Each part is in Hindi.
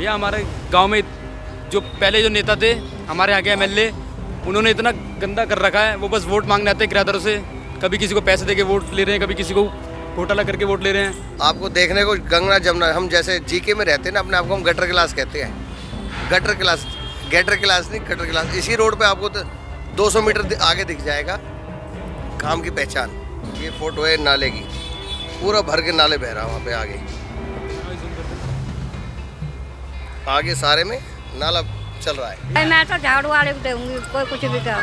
भैया हमारे गांव में जो पहले जो नेता थे हमारे यहाँ के एमएलए, उन्होंने इतना गंदा कर रखा है। वो बस वोट मांगने आते हैं किराएदारों से, कभी किसी को पैसे दे के वोट ले रहे हैं, कभी किसी को घोटाला करके वोट ले रहे हैं। आपको देखने को गंगा जमुना, हम जैसे जीके में रहते हैं ना, अपने आप को हम गटर क्लास कहते हैं। गटर क्लास नहीं, गटर क्लास। इसी रोड पे आपको तो 200 मीटर आगे दिख जाएगा काम की पहचान। ये फोटो है नाले की, पूरा भर के नाले बह रहा है वहाँ पे आगे सारे में नाला चल रहा है। मैं तो झाड़ू वाले को दूंगी, कोई कुछ भी कहो।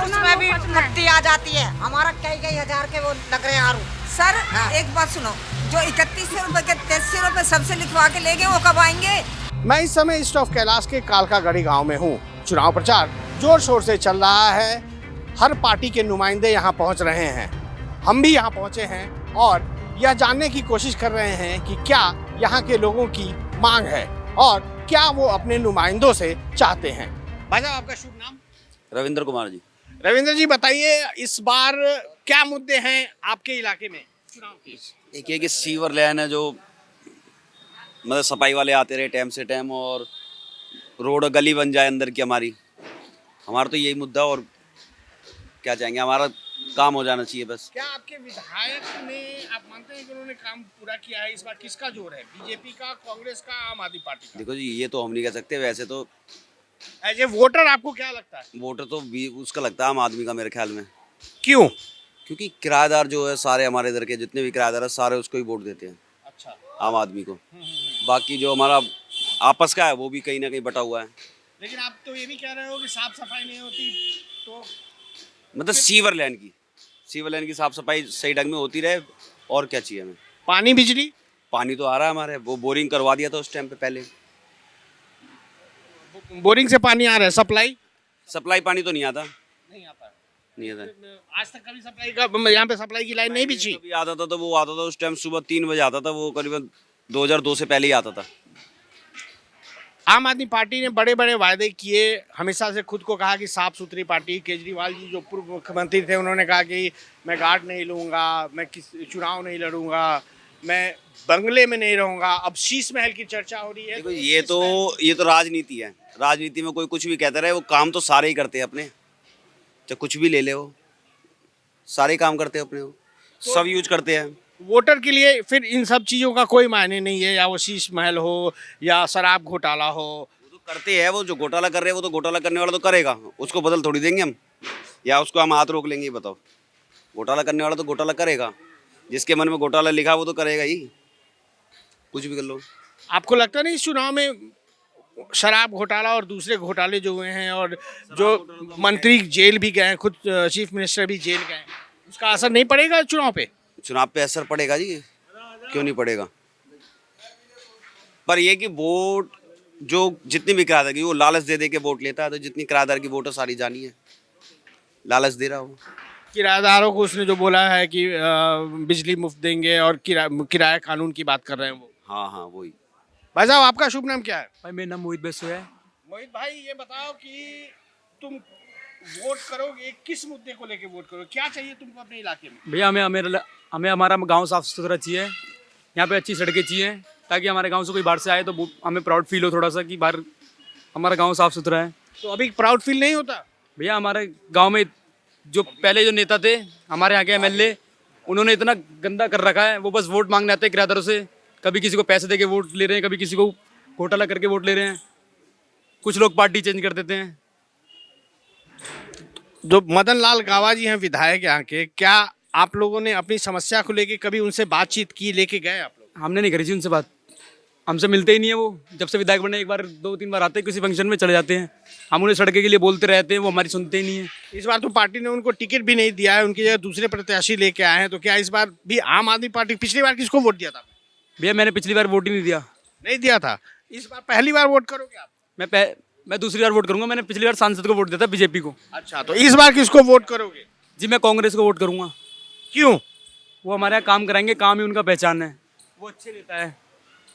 उसमें भी मट्टी आ जाती है। हमारा कई हजार के वो लग रहे हैं आरू। सर एक बात सुनो, जो 3100 रुपए के 3300 रुपए सबसे लिखवा के ले गए वो कब आएंगे? मैं इस समय ईस्ट ऑफ कैलाश के कालकागढ़ी गांव में हूं। चुनाव प्रचार जोर शोर से चल रहा है। हर पार्टी के नुमाइंदे यहां पहुंच रहे हैं। हम भी यहां पहुंचे हैं और यह जानने की कोशिश कर रहे हैं कि क्या यहाँ के लोगों की मांग है और क्या वो अपने नुमाइंदों से चाहते हैं। भाई साहब, आपका शुभ नाम? रविंद्र कुमार जी। रविंद्र जी, बताइए इस बार क्या मुद्दे हैं आपके इलाके में चुनाव के? एक ये कि सीवर लाइन है, जो मतलब सफाई वाले आते रहे टाइम से टाइम, और रोड गली बन जाए अंदर की हमारा तो यही मुद्दा। और क्या चाहेंगे, हमारा काम हो जाना चाहिए बस। क्या आपके विधायक ने, आप मानते हैं कि उन्होंने काम पूरा किया है? इस बार किसका जोर है, बीजेपी का, कांग्रेस का, आम आदमी पार्टी का? देखो जी, ये तो हम नहीं कह सकते। वैसे तो एज ए वोटर आपको क्या लगता है? वोटर तो उसका लगता है आम आदमी का, मेरे ख्याल में। क्यों? क्योंकि किराएदार जो है सारे हमारे इधर के जितने भी किराएदार है सारे उसको ही वोट देते हैं। अच्छा। आम आदमी को। बाकी जो हमारा आपस का है वो भी कहीं ना कहीं बटा हुआ है। लेकिन आप तो ये भी कह रहे हो कि साफ सफाई नहीं होती, तो मतलब सीवर लाइन की साफ सफाई सही ढंग में होती रहे, और क्या चाहिए हमें। पानी बिजली? पानी तो आ रहा है हमारे, वो बोरिंग करवा दिया था उस टाइम पे पहले। बोरिंग से पानी आ रहा है। सप्लाई पानी तो नहीं आता। नहीं आता। नहीं आता। आज तक कभी सप्लाई का, यहाँ पे सप्लाई की लाइन नहीं बिछी? कभी आता था तो वो आता था उस टाइम सुबह 3 बजे आता था, वो करीबन 2002 से पहले ही आता था। आम आदमी पार्टी ने बड़े बड़े वायदे किए, हमेशा से खुद को कहा कि साफ सुथरी पार्टी। केजरीवाल जी जो पूर्व मुख्यमंत्री थे, उन्होंने कहा कि मैं गार्ड नहीं लूँगा, मैं चुनाव नहीं लड़ूंगा, मैं बंगले में नहीं रहूँगा। अब शीश महल की चर्चा हो रही है। देखो ये तो राजनीति है। राजनीति में कोई कुछ भी कहता रहे, वो काम तो सारे ही करते हैं अपने। चाहे कुछ भी ले ले, वो सारे काम करते हैं अपने, वो सब यूज करते हैं। वोटर के लिए फिर इन सब चीज़ों का कोई मायने नहीं है, या वो शीश महल हो या शराब घोटाला हो। वो तो करते हैं। वो जो घोटाला कर रहे हैं वो तो घोटाला करने वाला तो करेगा, उसको बदल थोड़ी देंगे हम, या उसको हम हाथ रोक लेंगे? बताओ। घोटाला करने वाला तो घोटाला करेगा, जिसके मन में घोटाला लिखा वो तो करेगा ही, कुछ भी कर लो। आपको लगता नहीं इस चुनाव में शराब घोटाला और दूसरे घोटाले जो हुए हैं, और जो मंत्री जेल भी गए हैं, खुद चीफ मिनिस्टर भी जेल गए हैं, उसका असर नहीं पड़ेगा चुनाव पे? चुनाव पे असर पड़ेगा जी, क्यों नहीं पड़ेगा। पर ये कि वोट जो जितनी भी किराएदार की, वो लालच दे के वोट लेता है, तो जितनी किराएदार की वोट है सारी जानी है, लालच दे रहा हो। किराएदारों को उसने जो बोला है कि बिजली मुफ्त देंगे और किराया कानून की बात कर रहे हैं वो। हाँ वही। भाई साहब, आपका शुभ नाम क्या है? भाई मेरा नाम मोहित बैसो है। मोहित भाई, ये बताओ कि तुम वोट करोगे, किस मुद्दे को लेके वोट करोगे? क्या चाहिए तुमको अपने इलाके में? भैया हमें हमारा गांव साफ सुथरा चाहिए, यहाँ पे अच्छी सड़कें चाहिए, ताकि हमारे गांव से कोई बाहर से आए तो हमें प्राउड फील हो थोड़ा सा कि बाहर हमारा गांव साफ सुथरा है। तो अभी प्राउड फील नहीं होता? भैया हमारे गांव में जो पहले जो नेता थे हमारे यहाँ के एमएलए, उन्होंने इतना गंदा कर रखा है। वो बस वोट मांगने आते हैं किराएदारों से, कभी किसी को पैसे दे के वोट ले रहे हैं, कभी किसी को घोटाला करके वोट ले रहे हैं। कुछ लोग पार्टी चेंज कर देते हैं। जो मदन लाल गावा जी हैं विधायक यहाँ के, क्या आप लोगों ने अपनी समस्या को लेके कभी उनसे बातचीत की, लेके गए आप लोग? हमने नहीं करी थी उनसे बात, हमसे मिलते ही नहीं है वो। जब से विधायक बने 1-2-3 बार आते हैं, किसी फंक्शन में चले जाते हैं। हम उन्हें सड़के के लिए बोलते रहते हैं, वो हमारी सुनते ही नहीं है। इस बार तो पार्टी ने उनको टिकट भी नहीं दिया है, उनकी जगह दूसरे प्रत्याशी लेके आए हैं। तो क्या इस बार भी आम आदमी पार्टी, पिछली बार किसको वोट दिया था? भैया मैंने पिछली बार वोट ही नहीं दिया। नहीं दिया था? इस बार पहली बार वोट करोगे आप? मैं दूसरी बार वोट करूंगा। मैंने पिछली बार सांसद को वोट दिया था, बीजेपी को। अच्छा, तो इस बार किसको वोट करोगे? जी मैं कांग्रेस को वोट करूंगा। क्यों? वो हमारे यहाँ काम कराएंगे, काम ही उनका पहचान है। वो अच्छे नेता है,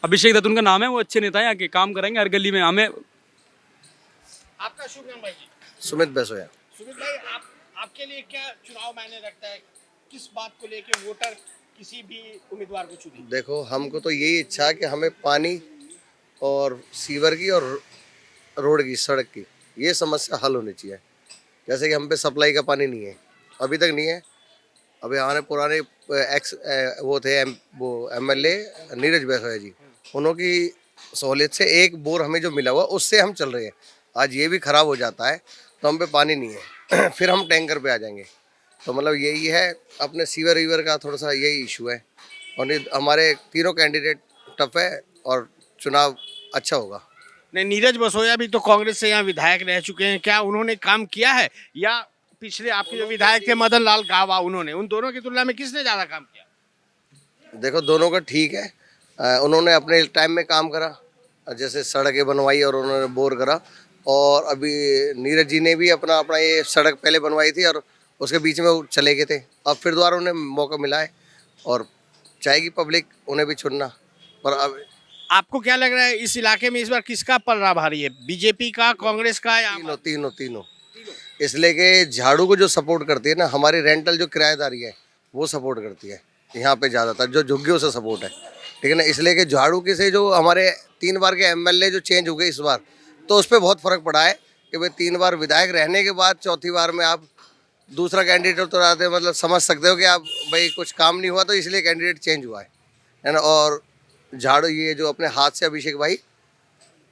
अभिषेक दत्त उनका नाम है, वो अच्छे नेता है, यहाँ के काम कराएंगे हर गली में हमें। आपका शुभ नाम भाई जी? सुमित बैसोया। सुमित भाई, आपके लिए क्या चुनाव मायने रखता है? किस बात को लेके वोटर किसी भी उम्मीदवार को चुनिए? देखो हमको तो यही इच्छा है कि हमें पानी और सीवर की और रोड की, सड़क की, ये समस्या हल होनी चाहिए। जैसे कि हम पे सप्लाई का पानी नहीं है, अभी तक नहीं है। अभी हमारे पुराने वो थे वो एमएलए नीरज बैसोया जी, उन्होंने की सहूलियत से एक बोर हमें जो मिला हुआ उससे हम चल रहे हैं। आज ये भी खराब हो जाता है तो हम पे पानी नहीं है फिर हम टैंकर पे आ जाएंगे। तो मतलब यही है, अपने सीवर वीवर का थोड़ा सा यही इशू है। और हमारे तीनों कैंडिडेट टफ है और चुनाव अच्छा होगा। नहीं, नीरज बसोया भी तो कांग्रेस से यहाँ विधायक रह चुके हैं, क्या उन्होंने काम किया है? या पिछले आपके जो विधायक थे मदन लाल गावा, उन्होंने, उन दोनों की तुलना में किसने ज्यादा काम किया? देखो दोनों का ठीक है, उन्होंने अपने टाइम में काम करा, जैसे सड़कें बनवाई और उन्होंने बोर करा। और अभी नीरज जी ने भी अपना अपना ये सड़क पहले बनवाई थी और उसके बीच में वो चले गए थे। अब फिर दोबारा उन्हें मौका मिला है और चाहेगी पब्लिक उन्हें भी चुनना। पर अब आपको क्या लग रहा है इस इलाके में इस बार किसका पलड़ा भारी है? बीजेपी का, कांग्रेस का, या तीनों तीनों तीनों इसलिए कि झाड़ू को जो सपोर्ट करती है ना, हमारी रेंटल जो किराएदारी है वो सपोर्ट करती है यहाँ पे ज़्यादातर, जो झुग्गियों से सपोर्ट है, ठीक है ना। इसलिए कि झाड़ू के से जो हमारे 3 बार के एमएलए जो चेंज हो गए इस बार, तो उस पर बहुत फ़र्क पड़ा है कि भाई 3 बार विधायक रहने के बाद चौथी बार में आप दूसरा कैंडिडेट तो आते, मतलब समझ सकते हो कि आप भाई कुछ काम नहीं हुआ तो इसलिए कैंडिडेट चेंज हुआ है ना। और झाड़ू ये जो अपने हाथ से अभिषेक भाई,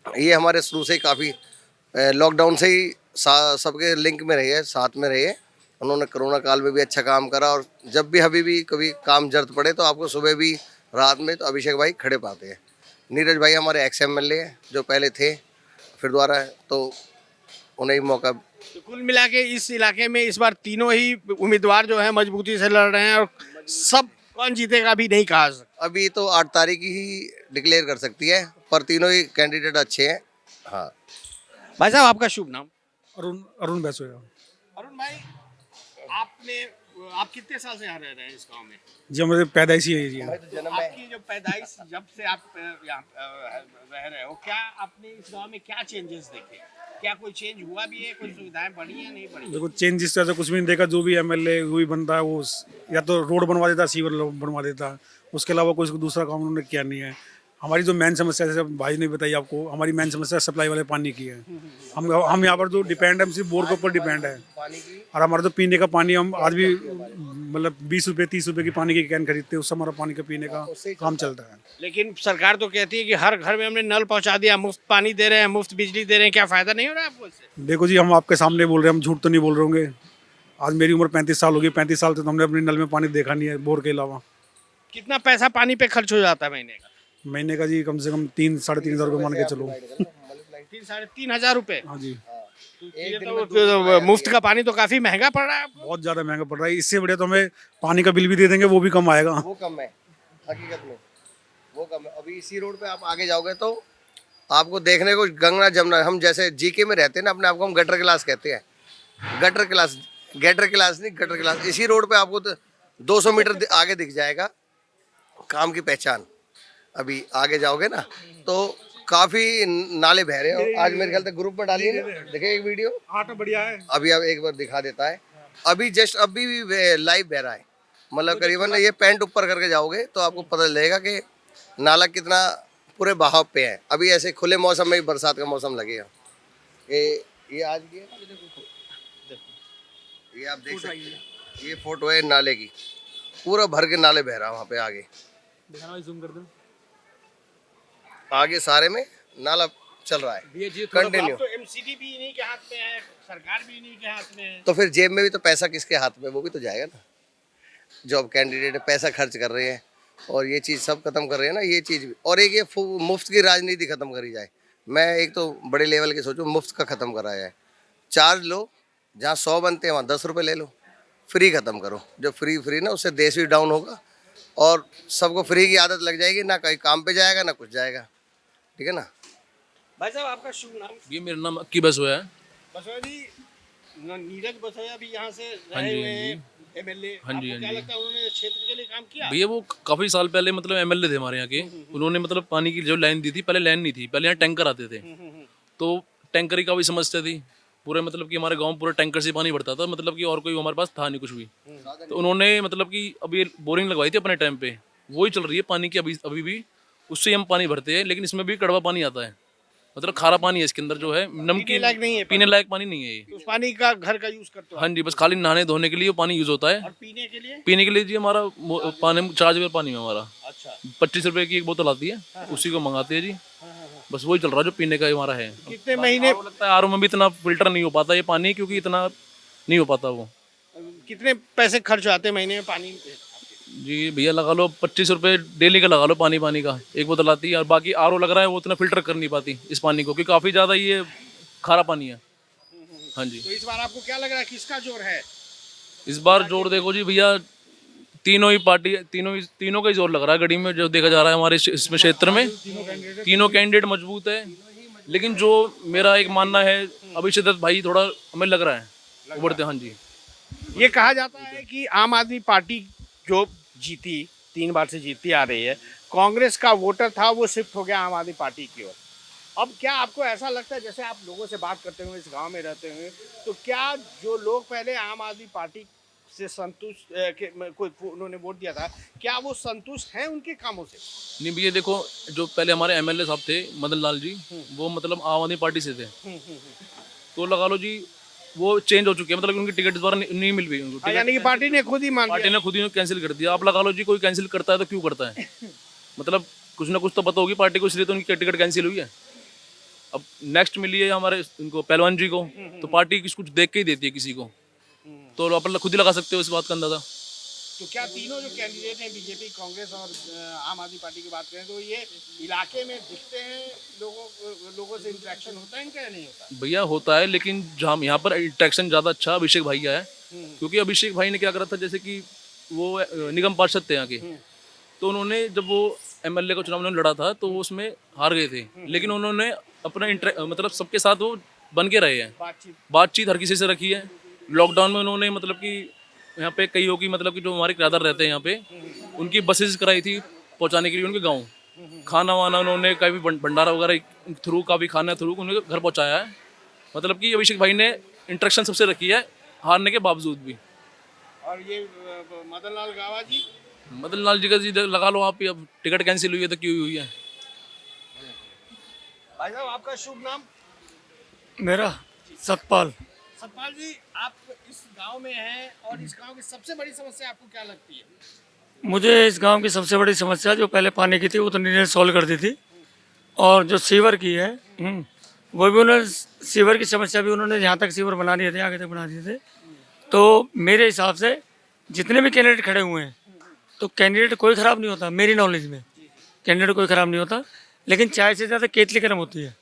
ये हमारे शुरू से ही काफ़ी लॉकडाउन से ही सबके लिंक में रहे हैं, साथ में रहे हैं। उन्होंने कोरोना काल में भी अच्छा काम करा और जब भी अभी भी कभी काम जरूरत पड़े तो आपको सुबह भी रात में तो अभिषेक भाई खड़े पाते हैं। नीरज भाई हमारे एक्स एमएलए हैं जो पहले थे, फिर दोबारा है, तो उन्हें ही मौका। तो कुल मिला के इस इलाके में इस बार तीनों ही उम्मीदवार जो है मजबूती से लड़ रहे हैं, और सब कौन जीतेगा भी नहीं कहा सकता। अभी तो 8 तारीख ही डिक्लेयर कर सकती है, पर तीनों ही कैंडिडेट अच्छे हैं। हाँ भाई साहब, आपका शुभ नाम? अरुण बैसोया। अरुण भाई, आप कितने साल से यहाँ रह रहे हैं इस गांव में? जी हमारे पैदाइशी है जी। आपकी जो पैदाइश जब से आप यहाँ रह रहे हो, क्या आपने इस गांव में क्या चेंजेस देखे? क्या कोई चेंज हुआ भी है? कोई सुविधाएं बढ़ी या नहीं बढ़ी? देखो चेंजेस तो ऐसा कुछ भी नहीं देखा। जो भी एमएलए कोई बनता है वो या तो रोड बनवा देता, सीवर बनवा देता, उसके अलावा कोई दूसरा काम उन्होंने किया नहीं है। हमारी जो मेन समस्या, जैसे भाई ने बताई आपको, हमारी मेन समस्या सप्लाई वाले पानी की है। हम यहाँ पर जो डिपेंड है, हम सिर्फ बोर के ऊपर डिपेंड है। और हमारा जो पीने का पानी, हम आज भी मतलब 20 रुपये 30 रुपये की पानी की कैन खरीदते हैं, उससे हमारा पानी का पीने का काम चलता है। लेकिन सरकार तो कहती है कि हर घर में हमने नल पहुंचा दिया, मुफ्त पानी दे रहे हैं, मुफ्त बिजली दे रहे हैं, क्या फायदा नहीं हो रहा है आपको इससे? देखो जी, हम आपके सामने बोल रहे हैं, हम झूठ तो नहीं बोल रहे होंगे। आज मेरी उम्र 35 साल होगी, 35 साल से तो हमने अपने नल में पानी देखा नहीं है, बोर के अलावा। कितना पैसा पानी पे खर्च हो जाता है महीने का? महीने का जी कम से कम 3-3.5 हज़ार रुपये मान के चलो। 3-3.5 हज़ार रुपये? हाँ जी। तो मुफ्त का पानी तो काफी महंगा पड़ रहा है आपको। बहुत ज़्यादा महंगा पड़ रहा है। इससे बढ़िया तो हमें पानी का बिल भी दे देंगे, वो भी कम आएगा। वो कम है, हकीकत में वो कम है। अभी इसी रोड पे आप आगे जाओगे तो आपको देखने को गंगा जमुना, हम जैसे जीके में रहते हैं ना, अपने आप को हम गटर क्लास कहते हैं। गटर क्लास नहीं, गटर क्लास। इसी रोड पे आपको तो 200 मीटर आगे दिख जाएगा काम की पहचान। अभी आगे जाओगे ना तो काफी नाले बह रहे हो। आज मेरे ख्याल से ग्रुप में डालिए ना, देखिए एक वीडियो। हाँ तो बढ़िया है। अभी अब एक बार दिखा देता है, अभी जस्ट अभी भी लाइव बह रहा है। मतलब करीबन ये पैंट ऊपर करके जाओगे तो आपको पता चलेगा कि नाला कितना पूरे बहाव पे है। अभी ऐसे खुले मौसम में, बरसात का मौसम लगेगा। ये आज की है, ये आप देख सकते हैं, ये फोटो है नाले की, पूरा भर के नाले बह रहा है वहाँ पे आगे। जूम कर दो, आगे सारे में नाला चल रहा है कंटिन्यू। तो एमसीडी भी इन्हीं के हाथ में है, सरकार भी इन्हीं के हाथ में है। तो फिर जेब में भी तो पैसा किसके हाथ में, वो भी तो जाएगा ना। जो अब कैंडिडेट पैसा खर्च कर रहे हैं और ये चीज़ सब खत्म कर रहे हैं ना, ये चीज़ भी। और एक ये मुफ्त की राजनीति खत्म करी जाए। मैं एक तो बड़े लेवल के सोचूं, मुफ्त का खत्म करा जाए। चार्ज लो, जहाँ 100 बनते हैं वहाँ 10 रुपये ले लो। फ्री खत्म करो, जो फ्री ना, उससे देश भी डाउन होगा और सबको फ्री की आदत लग जाएगी, ना कहीं काम पे जाएगा ना कुछ जाएगा, ठीक है ना। भाई साहब, आपका शुभ नाम? ये मेरा नाम अक्की बसोया है। बसोया जी, नीरज बसोया भी यहाँ से हाँ रहे जी, हुए हाँ जी। हैं एमएलए। हाँ जी, आपको हाँ क्या जी। लगता है उन्होंने क्षेत्र के लिए काम किया? भैया वो काफ़ी साल पहले मतलब एमएलए थे हमारे यहाँ के। उन्होंने मतलब पानी की जो लाइन दी थी, पहले लाइन नहीं थी, पहले यहाँ टैंकर आते थे, तो टैंकर की काफ़ी समस्या थी। पूरे मतलब कि हमारे गांव में पूरे टैंकर से पानी भरता था, मतलब कि और कोई हमारे पास था नहीं कुछ भी। तो उन्होंने मतलब कि अब ये बोरिंग लगवाई थी अपने टाइम पे, वही चल रही है पानी की अभी अभी भी, उससे ही हम पानी भरते हैं। लेकिन इसमें भी कड़वा पानी आता है, मतलब खारा पानी है इसके अंदर जो है, नमकीन लायक नहीं है, पीने लायक पानी नहीं है ये। उस पानी का घर का यूज करते हो? हाँ जी, बस खाली नहाने धोने के लिए वो पानी यूज होता है। और पीने के लिए? पीने के लिए जी हमारा पानी चार्ज पानी में हमारा अच्छा। 25 रुपए की एक बोतल आती है, उसी को मंगाते हैं जी। बस वही चल रहा है जो पीने का हमारा है। कितने महीने लगता है आरओ में भी इतना फिल्टर नहीं हो पाता ये पानी, क्योंकि इतना नहीं हो पाता वो। कितने पैसे खर्च आते हैं महीने में पानी पे? जी भैया लगा लो 25 रुपए डेली का लगा लो, पानी का एक बोतल आती है। और बाकी आरओ लग रहा है वो उतना फिल्टर कर नहीं पाती इस पानी को, क्योंकि काफ़ी ज़्यादा ये खारा पानी है। हाँ जी, तो इस बार आपको क्या लग रहा है किसका जोर है? इस बार जोर देखो जी भैया, तीनों ही पार्टी तीनों का ही जोर लग रहा है गढ़ी में, जो देखा जा रहा है हमारे इसमें क्षेत्र में। तीनों कैंडिडेट मजबूत है, लेकिन जो मेरा एक मानना है अभिषेक दत्त भाई थोड़ा हमें लग रहा है उभरते। हाँ जी, ये कहा जाता है कि आम आदमी पार्टी जो जीती 3 बार से जीतती आ रही है, कांग्रेस का वोटर था वो शिफ्ट हो गया आम आदमी पार्टी की ओर। अब क्या आपको ऐसा लगता है, जैसे आप लोगों से बात करते हुए इस गांव में रहते हुए, तो क्या जो लोग पहले आम आदमी पार्टी से संतुष्ट कोई उन्होंने वोट दिया था, क्या वो संतुष्ट हैं उनके कामों से? नहीं भैया देखो, जो पहले हमारे एमएलए साहब थे मदन लाल जी, वो मतलब आम आदमी पार्टी से थे। तो लगा लो जी वो चेंज हो चुके हैं, मतलब उनकी टिकट इस बार नहीं मिल पाई उनको। यानी कि पार्टी ने खुद ही मान पार्टी ने खुद ही कैंसिल कर दिया। आप लगा लो जी, कोई कैंसिल करता है तो क्यों करता है, मतलब कुछ ना कुछ तो पता होगी पार्टी को, इसलिए तो उनकी टिकट कैंसिल हुई है। अब नेक्स्ट मिली है हमारे इनको पहलवान जी को, तो पार्टी कुछ देख के ही देती है किसी को, तो आप खुद ही लगा सकते हो इस बात का अंदाजा। तो क्या तीनों जो कैंडिडेट हैं, बीजेपी, कांग्रेस और आम आदमी पार्टी की बात करें, तो ये इलाके में दिखते हैं, लोगों से इंटरेक्शन होता है इनका या नहीं होता? भैया होता है, लेकिन जहाँ यहाँ पर इंटरेक्शन ज़्यादा अच्छा अभिषेक भाई का है, क्योंकि अभिषेक भाई ने क्या करा था, जैसे कि वो निगम पार्षद थे यहाँ के, तो उन्होंने जब वो एमएलए का चुनाव उन्होंने लड़ा था तो वो उसमें हार गए थे, लेकिन उन्होंने अपना मतलब सबके साथ वो बन के रहे हैं, बातचीत हर किसी से रखी है। लॉकडाउन में उन्होंने मतलब कि यहाँ पे कईयों की मतलब कि जो हमारे किराएदार रहते हैं यहाँ पे, उनकी बसेस कराई थी पहुँचाने के लिए उनके गाँव। खाना वाना उन्होंने कभी भंडारा वगैरह थ्रू का भी खाना थ्रू उन्हें घर पहुँचाया है। मतलब कि अभिषेक भाई ने इंटरेक्शन सबसे रखी है हारने के बावजूद भी। और ये मदन लाल गावा जी, मदन लाल जी का जी लगा लो आप, अब टिकट कैंसिल हुई है तो क्यों हुई है। भाई साहब आपका शुभ नाम? मेरा सतपाल। सतपाल जी, आप इस गांव में हैं और इस गांव की सबसे बड़ी समस्या आपको क्या लगती है? मुझे इस गांव की सबसे बड़ी समस्या जो पहले पानी की थी वो तो इन्होंने सॉल्व कर दी थी, और जो सीवर की है वो भी उन्होंने, सीवर की समस्या भी उन्होंने यहाँ तक सीवर बना दिए थे, आगे तक बना दिए थे। तो मेरे हिसाब से जितने भी कैंडिडेट खड़े हुए हैं, तो कैंडिडेट कोई ख़राब नहीं होता, मेरी नॉलेज में कैंडिडेट कोई ख़राब नहीं होता, लेकिन चाय से ज़्यादा केतली गर्म होती है।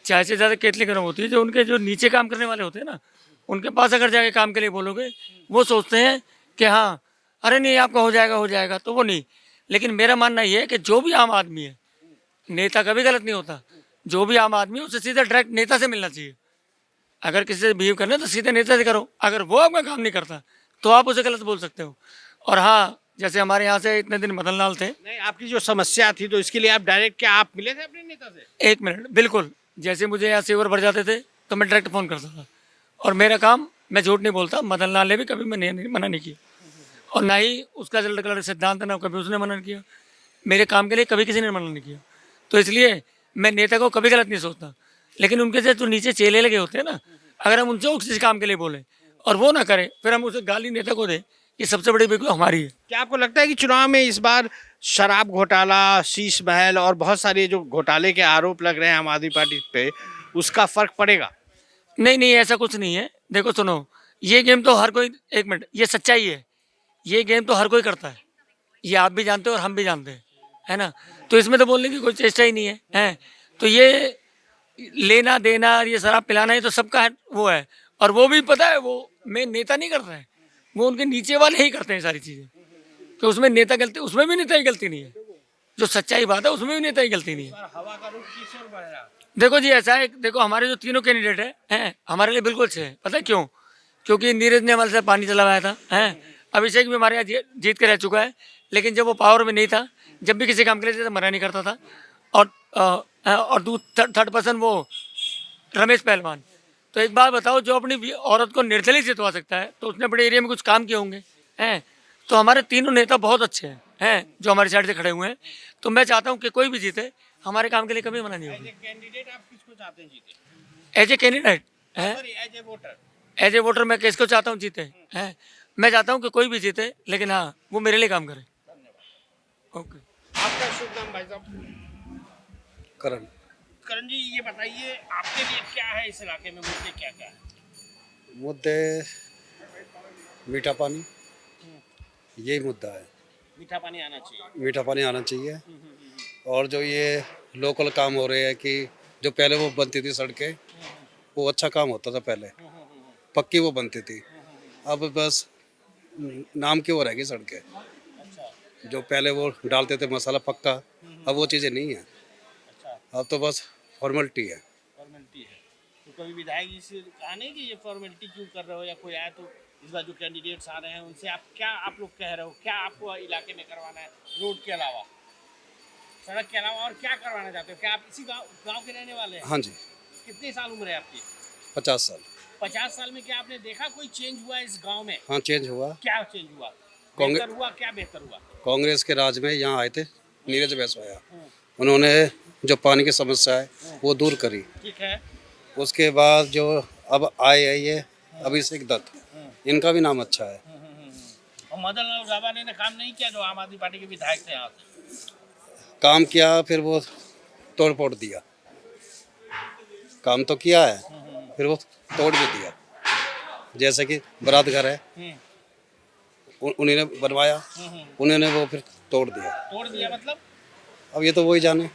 चाय से ज़्यादा केतली गर्म होती है। जो उनके जो नीचे काम करने वाले होते हैं ना, उनके पास अगर जाके काम के लिए बोलोगे, वो सोचते हैं कि हाँ अरे नहीं आपका हो जाएगा, तो वो नहीं। लेकिन मेरा मानना ये है कि जो भी आम आदमी है, नेता कभी गलत नहीं होता, जो भी आम आदमी है उससे सीधा डायरेक्ट नेता से मिलना चाहिए। अगर किसी से बिहेव करना है तो सीधे नेता से करो, अगर वो आपका काम नहीं करता तो आप उसे गलत बोल सकते हो। और हाँ, जैसे हमारे यहाँ से इतने दिन मदन लाल थे। नहीं, आपकी जो समस्या थी तो इसके लिए आप डायरेक्ट क्या आप मिले थे अपने नेता से? 1 मिनट, बिल्कुल। जैसे मुझे यहाँ सीवर भर जाते थे तो मैं डायरेक्ट फ़ोन करता था, और मेरा काम, मैं झूठ नहीं बोलता, मदन लाल ने भी कभी मैंने मना नहीं किया, और ना ही उसका जल्द कलर सिद्धांत है ना कभी उसने मना नहीं किया। मेरे काम के लिए कभी किसी ने मना नहीं किया। तो इसलिए मैं नेता को कभी गलत नहीं सोचता। लेकिन उनके से जो नीचे चेले लगे होते हैं ना, अगर हम उनसे किसी काम के लिए बोलें और वो ना करें, फिर हम उसे गाली नेता को दें, ये सबसे बड़ी बेवकूफ़ी हमारी है। क्या आपको लगता है कि चुनाव में इस बार शराब घोटाला, शीश महल और बहुत सारे जो घोटाले के आरोप लग रहे हैं आम आदमी पार्टी पे, उसका फर्क पड़ेगा? नहीं, ऐसा कुछ नहीं है। देखो सुनो, ये गेम तो हर कोई, 1 मिनट, ये सच्चाई है, ये गेम तो हर कोई करता है, ये आप भी जानते हो और हम भी जानते हैं, है ना। तो इसमें तो बोलने की कोई चेष्टा ही नहीं है। तो ये लेना देना, ये शराब पिलाना, ये तो सबका वो है, और वो भी पता है, वो मैं नेता नहीं करता है, वो उनके नीचे वाले ही करते हैं सारी चीज़ें। तो उसमें नेता गलती, उसमें भी नेता की गलती नहीं है। जो सच्चाई बात है उसमें भी नेता की गलती नहीं है। हवा का रुख किस ओर बढ़ रहा है? देखो जी, ऐसा है, देखो हमारे जो तीनों कैंडिडेट हैं हमारे लिए बिल्कुल अच्छे हैं। पता है क्यों? क्योंकि नीरज ने हमारे साथ पानी चलवाया था, अभिषेक भी हमारे यहाँ जीत के रह चुका है, लेकिन जब वो पावर में नहीं था, जब भी किसी काम के लिए तो मना नहीं करता था। और थर्ड पर्सन वो रमेश पहलवान, तो एक बात बताओ, जो अपनी औरत को निर्दलीय जितवा सकता है तो उसने अपने एरिया में कुछ काम किए होंगे हैं। तो हमारे तीनों नेता बहुत अच्छे हैं जो हमारी साइड से खड़े हुए हैं। तो मैं चाहता हूँ कि कोई भी जीते, हमारे काम के लिए कभी मना नहीं होगी। कैंडिडेट आप किसको चाहते हैं जीते? एज ए कैंडिडेट है, as a voter. As a voter मैं किसको चाहता हूँ जीते हैं। मैं चाहता हूँ कि कोई भी जीते, लेकिन हाँ वो मेरे लिए काम करे। ओके। आपका शुभ नाम भाई साहब? करण। करण जी, ये बताइए आपके लिए क्या है इस इलाके में, मुद्दे क्या क्या है? मुद्दे मीठा पानी, यही मुद्दा है। मीठा पानी आना चाहिए। मीठा पानी आना चाहिए। और जो ये लोकल काम हो रहे हैं कि जो पहले वो बनती थी सड़कें, वो अच्छा काम होता था पहले, पक्की वो बनती थी। अब बस नाम की वो रहेगी सड़कें। जो पहले वो डालते थे मसाला पक्का, अब वो चीज़ें नहीं है। अब तो बस फॉर्मेलिटी है। फॉर्मेलिटी है। तो कभी विधायक जी से कहा नहीं कि ये फॉर्मेलिटी क्यों कर रहे हो, या कोई आए तो इस बार जो कैंडिडेट्स आ रहे हैं उनसे आप लोग कह रहे हो, क्या आपको इलाके में करवाना है रोड के अलावा, सड़क के अलावा और क्या करवाना चाहते हो? क्या आप इसी गाँव के रहने वाले हैं? हाँ जी। कितनी साल उम्र है आपकी? 50 साल। 50 साल में क्या आपने देखा कोई चेंज हुआ इस गाँव में? हाँ, चेंज हुआ। क्या चेंज हुआ? कांग्रेस बेहतर हुआ? क्या बेहतर हुआ? कांग्रेस के राज में यहाँ आए थे नीरज वैसवाया, उन्होंने जो पानी की समस्या है वो दूर करी। ठीक है। उसके बाद जो अब आए है ये अभिषेक दत्त, इनका भी नाम अच्छा है। और मदन लाल गाबा ने काम नहीं किया जो आम आदमी पार्टी के विधायक थे यहाँ से? काम किया, फिर वो तोड़ फोड़ दिया। काम तो किया है, फिर वो तोड़ भी दिया। जैसे कि बारात घर है, उन्होंने बनवाया, उन्होंने वो फिर तोड़ दिया। तोड़ दिया मतलब? अब ये तो वही जाने।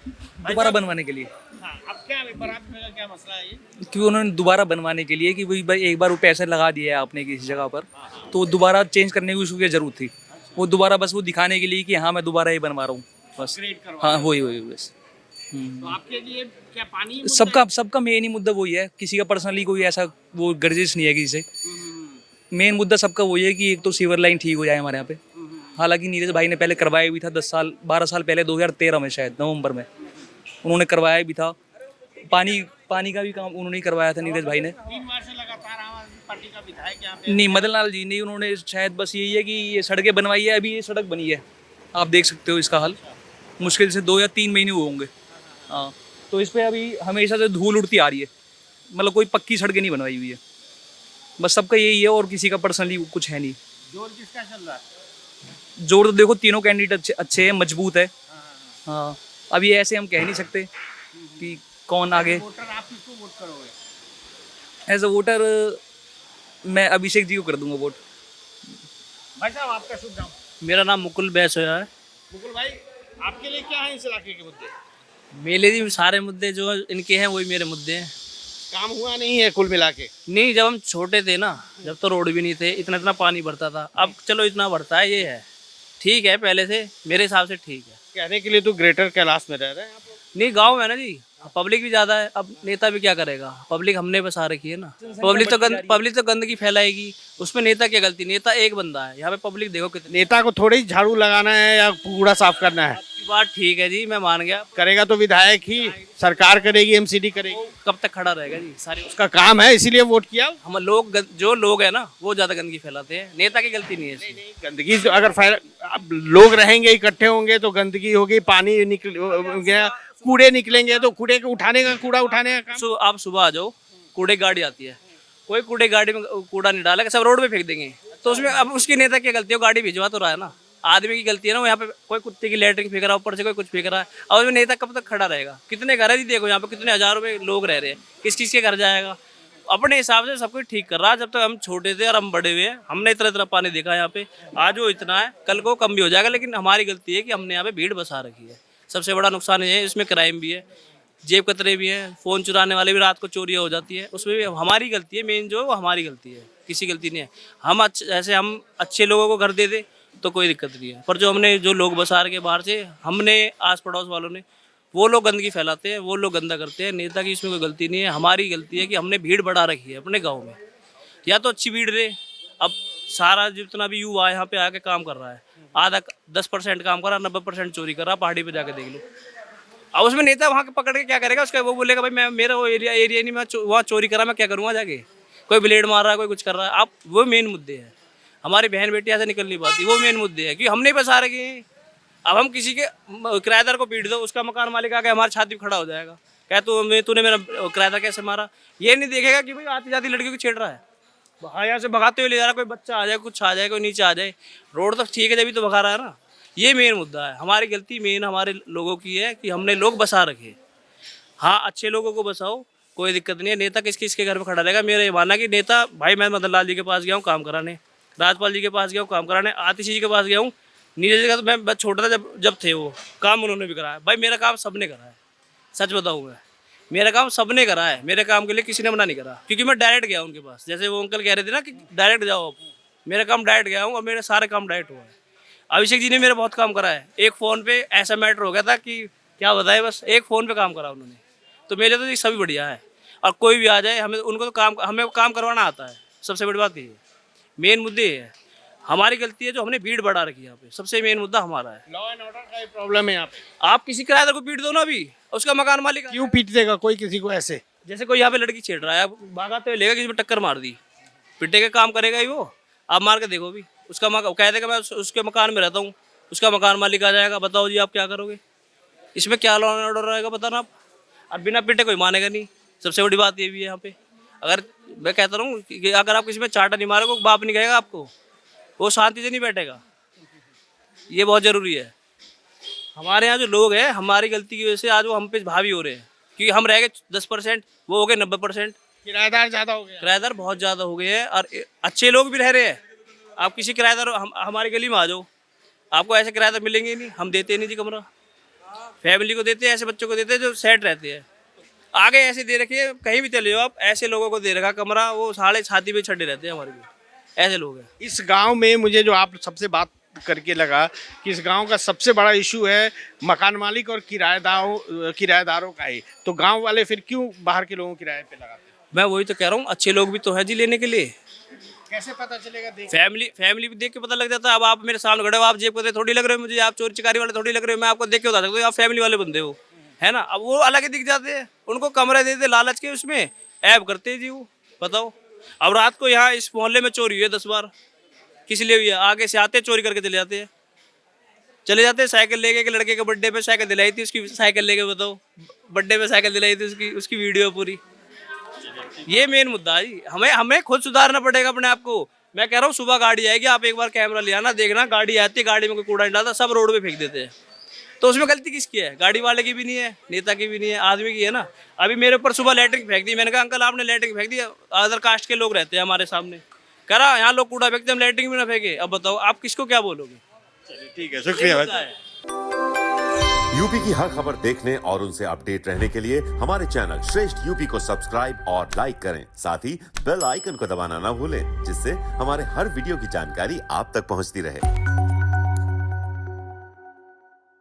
दोबारा बनवाने के लिए। हाँ, अब क्या बारात घर का क्या मसला है ये? क्योंकि उन्होंने दोबारा बनवाने के लिए कि वही भाई एक बार वो पैसे लगा दिए आपने किसी जगह पर, तो दोबारा चेंज करने की उसकी जरूरत थी। वो दोबारा बस वो दिखाने के लिए कि हाँ मैं दोबारा ये बनवा रहा हूँ बस। हाँ वही बस। तो आपके लिए क्या पानी? सबका मेन ही मुद्दा वही है, किसी का पर्सनली कोई ऐसा वो गर्जिश नहीं है किसी से। मेन मुद्दा सबका वही है कि एक तो सीवर लाइन ठीक हो जाए हमारे यहाँ पे। हालांकि नीरज भाई ने पहले करवाया भी था 12 साल पहले, 2013 में शायद नवंबर में उन्होंने करवाया भी था। पानी का भी काम उन्होंने करवाया था नीरज भाई ने। 3 बार से लगातार आम आदमी पार्टी का विधायक यहाँ पे। नहीं, मदन लाल जी नहीं, उन्होंने शायद बस यही है कि ये सड़कें बनवाई है। अभी ये सड़क बनी है, आप देख सकते हो इसका हाल, मुश्किल से 2 या 3 महीने हुए होंगे। हाँ, तो इस पर अभी हमेशा से धूल उड़ती आ रही है, मतलब कोई पक्की सड़कें नहीं बनवाई हुई है। बस सबका यही है और किसी का पर्सनली कुछ है नहीं। जोर किसका चल रहा है? जोर तो देखो तीनों कैंडिडेट अच्छे हैं, मजबूत है। हाँ, अभी ऐसे हम कह नहीं सकते कि कौन आगे। वोटर आप किसको वोट करोगे? एज अ वोटर मैं अभिषेक जी को कर दूंगा वोट। भाई साहब, आपका शुभ नाम? मेरा नाम मुकुल बैसोया है। मुकुल भाई, आपके लिए क्या है इस इलाके के मुद्दे? मेरे लिए सारे मुद्दे जो इनके हैं वही मेरे मुद्दे हैं। काम हुआ नहीं है कुल मिला के? नहीं, जब हम छोटे थे ना, जब तो रोड भी नहीं थे, इतना पानी भरता था। अब चलो इतना भरता है, ये है ठीक है, पहले से मेरे हिसाब से ठीक है। कहने के लिए तो ग्रेटर कैलाश में रह रहे हैं आप लोग। नहीं, गांव है ना जी, पब्लिक भी ज़्यादा है। अब नेता भी क्या करेगा, पब्लिक हमने बसा रखी है ना। पब्लिक तो गंदगी फैलाएगी, उसमें नेता क्या गलती? नेता एक बंदा है यहाँ पे, पब्लिक देखो कितनी। नेता को थोड़ी झाड़ू लगाना है या कूड़ा साफ करना है। आपकी बात ठीक है जी, मैं मान गया। करेगा तो विधायक ही, सरकार करेगी, एमसीडी करेगी। कब तक खड़ा रहेगा जी? सारी उसका काम है, इसीलिए वोट किया। हम लोग जो लोग है ना वो ज्यादा गंदगी फैलाते हैं, नेता की गलती नहीं है इसमें। गंदगी अगर लोग रहेंगे, इकट्ठे होंगे तो गंदगी होगी, पानी निकल गया, कूड़े निकलेंगे तो कूड़ा उठाने का काम। आप सुबह आ जाओ, कूड़े गाड़ी आती है, कोई कूड़े गाड़ी में कूड़ा नहीं डालेगा, सब रोड पे फेंक देंगे। तो उसमें अब उसकी नेता की गलती है? गाड़ी भिजवा तो रहा है ना, आदमी की गलती है ना। वो यहाँ पे कोई कुत्ते की लैटरिन फेंक रहा है, ऊपर से कोई कुछ फेंक रहा है, और उसमें नेता कब तक खड़ा रहेगा? कितने घर है जी, देखो यहाँ पे कितने हजारों में लोग रह रहे हैं, किस किस के घर जाएगा? अपने हिसाब से सब कुछ ठीक कर रहा है। जब तक हम छोटे थे और हम बड़े हुए हैं, हमने इतना पानी देखा यहाँ पे। आज वो इतना है, कल को कम भी हो जाएगा, लेकिन हमारी गलती है कि हमने यहाँ पे भीड़ बसा रखी है। सबसे बड़ा नुकसान ये है, इसमें क्राइम भी है, जेब कतरे भी हैं, फ़ोन चुराने वाले भी, रात को चोरियाँ हो जाती है, उसमें भी हमारी गलती है। मेन जो है वो हमारी गलती है, किसी गलती नहीं है। हम जैसे हम अच्छे लोगों को घर दे दे तो कोई दिक्कत नहीं है, पर जो लोग बसा के बाहर से, हमने आस पड़ोस वालों ने, वो लोग गंदगी फैलाते हैं, वो लोग गंदा करते हैं। नेता की इसमें कोई गलती नहीं है, हमारी गलती है कि हमने भीड़ बढ़ा रखी है अपने गाँव में। या तो अच्छी भीड़ रहे, अब सारा जितना भी युवा यहाँ पे आके काम कर रहा है, आधा 10% काम कर रहा, 90% चोरी कर रहा, पहाड़ी पे जाके देख लो। अब उसमें नेता वहाँ के पकड़ के क्या करेगा, उसका वो बोलेगा भाई मैं मेरा वो एरिया नहीं, मैं वहाँ चोरी करा, मैं क्या करूँगा जाके, कोई ब्लेड मार रहा है, कोई कुछ कर रहा है। आप वो मेन मुद्दे हैं, हमारी बहन बेटी ऐसे निकल नहीं पाती, वो मेन मुद्दे हैं, क्योंकि हम नहीं बसा रखे हैं। अब हम किसी के किराएदार को पीट दो, उसका मकान मालिक आके हमारी छाती पे खड़ा हो जाएगा, क्या तूने मेरा किराएदार कैसे मारा। ये नहीं देखेगा कि भाई आती जाती लड़कियों को छेड़ रहा है, हाँ यहाँ से भगाते हुए ले जा रहा, कोई बच्चा आ जाए, कुछ आ जाए, कोई नीचे आ जाए, रोड तो ठीक है जब भी तो भगा रहा है ना। ये मेन मुद्दा है, हमारी गलती मेन हमारे लोगों की है कि हमने लोग बसा रखे। हाँ अच्छे लोगों को बसाओ, कोई दिक्कत नहीं है। नेता किसके घर पे खड़ा रहेगा। मेरा ये मानना कि नेता, भाई मैं मदन लाल जी के पास गया हूँ काम कराने, राजपाल जी के पास गया हूँ काम कराने, आतिश जी के पास गया हूँ, नीरज जी का तो मैं छोटा था जब थे वो काम उन्होंने भी कराया। भाई मेरा काम सबने करा है, सच बताऊँ मैं, मेरा काम सबने करा है, मेरे काम के लिए किसी ने मना नहीं करा, क्योंकि मैं डायरेक्ट गया उनके पास। जैसे वो अंकल कह रहे थे ना कि डायरेक्ट जाओ, आप मेरा काम डायरेक्ट गया हूँ और मेरे सारे काम डायरेक्ट हुआ है। अभिषेक जी ने मेरा बहुत काम करा है, एक फ़ोन पे ऐसा मैटर हो गया था कि क्या बताए, बस एक फ़ोन पे काम करा उन्होंने, तो मेरे तो ये सभी बढ़िया है। और कोई भी आ जाए, हमें उनको तो हमें काम करवाना आता है, सबसे बड़ी बात ये है। मेन मुद्दे है हमारी गलती है जो हमने भीड़ बढ़ा रखी है यहाँ पे, सबसे मेन मुद्दा हमारा है। लॉ एंड ऑर्डर का प्रॉब्लम है यहाँ पे। आप किसी किराएदार को पीट दो ना, अभी उसका मकान मालिक क्यों पीट देगा कोई किसी को ऐसे? जैसे कोई यहाँ पे लड़की छेड़ रहा है, आप भागाते हुए लेगा, किसी में टक्कर मार दी, पिटे का काम करेगा ही वो। आप मार के देखो भी, उसका कह देगा मैं उसके मकान में रहता हूँ, उसका मकान मालिक आ जाएगा, बताओ जी आप क्या करोगे? इसमें क्या लॉ एंड ऑर्डर रहेगा बताना आप? अब बिना पिटे कोई मानेगा नहीं, सबसे बड़ी बात ये भी है यहाँ पे। अगर मैं कहता हूँ कि अगर आप किसी में चाटा नहीं मारोगे, बाप नहीं कहेगा आपको, वो शांति से नहीं बैठेगा, ये बहुत ज़रूरी है। हमारे यहाँ जो लोग हैं, हमारी गलती की वजह से आज वो हम पे हावी हो रहे हैं, क्योंकि हम रह गए 10%, वो हो गए 90%। किराएदार ज़्यादा हो गया, किराएदार बहुत ज़्यादा हो गए हैं और अच्छे लोग भी रह रहे हैं। आप किसी किराएदार हमारी गली में आ जाओ, आपको ऐसे किराएदार मिलेंगे नहीं, हम देते नहीं जी कमरा, फैमिली को देते हैं, ऐसे बच्चों को देते हैं जो सेट रहते हैं। आगे ऐसे दे रखे, कहीं भी चले जाओ आप, ऐसे लोगों को दे रखा कमरा, वो साढ़े छाती पे छड़े रहते हैं हमारे भी, ऐसे लोग हैं। इस गांव में मुझे जो आप सबसे बात करके लगा कि इस गांव का सबसे बड़ा इशू है मकान मालिक और किराएदारों का ही, तो गांव वाले फिर क्यों बाहर के लोगों को किराए पे लगाते हैं? मैं वही तो कह रहा हूँ, अच्छे लोग भी तो है जी लेने के लिए। कैसे पता चलेगा? फैमिली भी देख के पता लग जाता है। अब आप मेरे सामने खड़े हो, आप जेब कतरे थोड़ी लग रहे हो मुझे, आप चोरी चिकारी वाले थोड़ी लग रहे हो, मैं आपको देख के बता सकता हूँ आप फैमिली वाले बंदे हो, है ना। अब वो अलग ही दिख जाते हैं, उनको कमरे देते लालच के, उसमें ऐब करते हैं जी वो, बताओ। अब रात को यहाँ इस मोहल्ले में चोरी हुई है 10 बार, किस लिए हुई है? आगे से आते चोरी करके चले जाते हैं। साइकिल लेके, एक लड़के के बर्थडे पे साइकिल दिलाई थी, उसकी साइकिल लेके, बताओ, बर्थडे पे साइकिल दिलाई थी, उसकी वीडियो पूरी। ये मेन मुद्दा है जी, हमें खुद सुधारना पड़ेगा अपने आप को। मैं कह रहा हूँ सुबह गाड़ी आएगी, आप एक बार कैमरा ले आना, देखना गाड़ी आती है, गाड़ी में कोई कूड़ा नहीं डालता, सब रोड पे फेंक देते हैं। तो उसमें गलती किसकी है? गाड़ी वाले की भी नहीं है, नेता की भी नहीं है, आदमी की है ना। अभी मेरे ऊपर सुबह लैट्रिन फेंक दी, मैंने कहा अंकल आपने लैट्रिन फेंक दी, अदर कास्ट के लोग रहते हैं हमारे सामने, कह रहा यहाँ लोग कूड़ा फेंकते, हम लैट्रिन भी ना फेंके। अब बताओ आप किसको क्या बोलोगे? ठीक है, शुक्रिया। यूपी की हर खबर देखने और उनसे अपडेट रहने के लिए हमारे चैनल श्रेष्ठ यूपी को सब्सक्राइब और लाइक करें, साथ ही बेल आइकन को दबाना ना भूलें, जिससे हमारे हर वीडियो की जानकारी आप तक पहुंचती रहे।